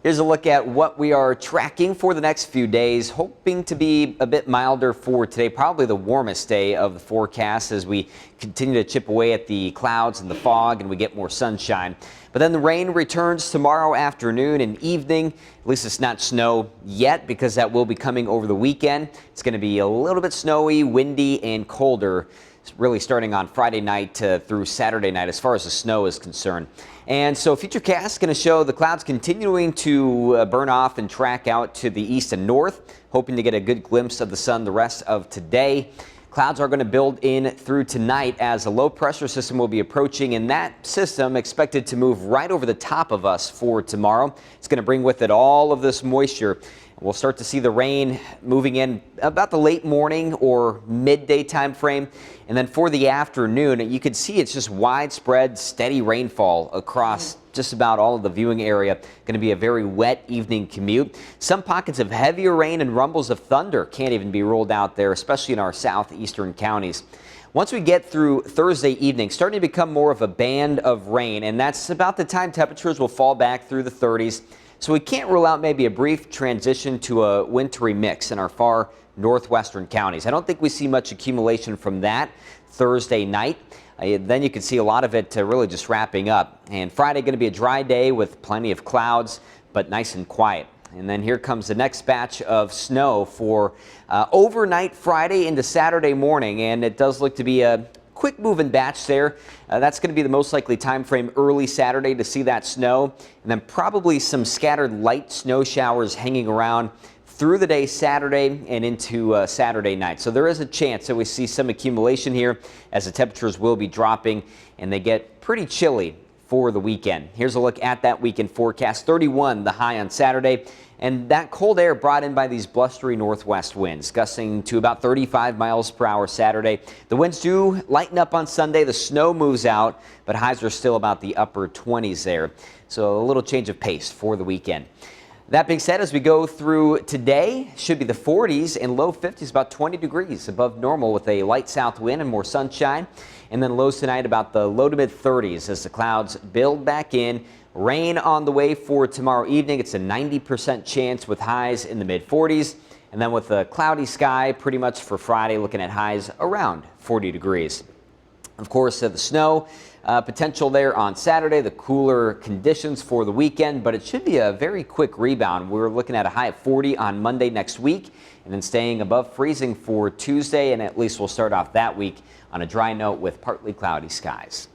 Here's a look at what we are tracking for the next few days, hoping to be a bit milder for today, probably the warmest day of the forecast as we continue to chip away at the clouds and the fog and we get more sunshine. But then the rain returns tomorrow afternoon and evening. At least it's not snow yet because that will be coming over the weekend. It's going to be a little bit snowy, windy and colder. It's really starting on Friday night through Saturday night as far as the snow is concerned. And so Futurecast is going to show the clouds continuing to burn off and track out to the east and north, hoping to get a good glimpse of the sun the rest of today. Clouds are going to build in through tonight as a low pressure system will be approaching, and that system expected to move right over the top of us for tomorrow. It's going to bring with it all of this moisture. We'll start to see the rain moving in about the late morning or midday time frame. And then for the afternoon, you can see it's just widespread, steady rainfall across just about all of the viewing area. Going to be a very wet evening commute. Some pockets of heavier rain and rumbles of thunder can't even be ruled out there, especially in our southeastern counties. Once we get through Thursday evening, starting to become more of a band of rain, and that's about the time temperatures will fall back through the 30s. So we can't rule out maybe a brief transition to a wintry mix in our far northwestern counties. I don't think we see much accumulation from that Thursday night. Then you can see a lot of it really just wrapping up. And Friday going to be a dry day with plenty of clouds, but nice and quiet. And then here comes the next batch of snow for overnight Friday into Saturday morning. And it does look to be a quick moving batch there. That's going to be the most likely time frame early Saturday to see that snow, and then probably some scattered light snow showers hanging around through the day Saturday and into Saturday night. So there is a chance that we see some accumulation here as the temperatures will be dropping and they get pretty chilly for the weekend. Here's a look at that weekend forecast. 31 the high on Saturday, and that cold air brought in by these blustery northwest winds gusting to about 35 miles per hour Saturday. The winds do lighten up on Sunday. The snow moves out, but highs are still about the upper 20s there. So a little change of pace for the weekend. That being said, as we go through today, should be the 40s and low 50s, about 20 degrees above normal with a light south wind and more sunshine. And then lows tonight about the low to mid 30s as the clouds build back in. Rain on the way for tomorrow evening. It's a 90% chance with highs in the mid 40s. And then with a cloudy sky pretty much for Friday, looking at highs around 40 degrees. Of course, the snow potential there on Saturday, the cooler conditions for the weekend, but it should be a very quick rebound. We're looking at a high of 40 on Monday next week, and then staying above freezing for Tuesday, and at least we'll start off that week on a dry note with partly cloudy skies.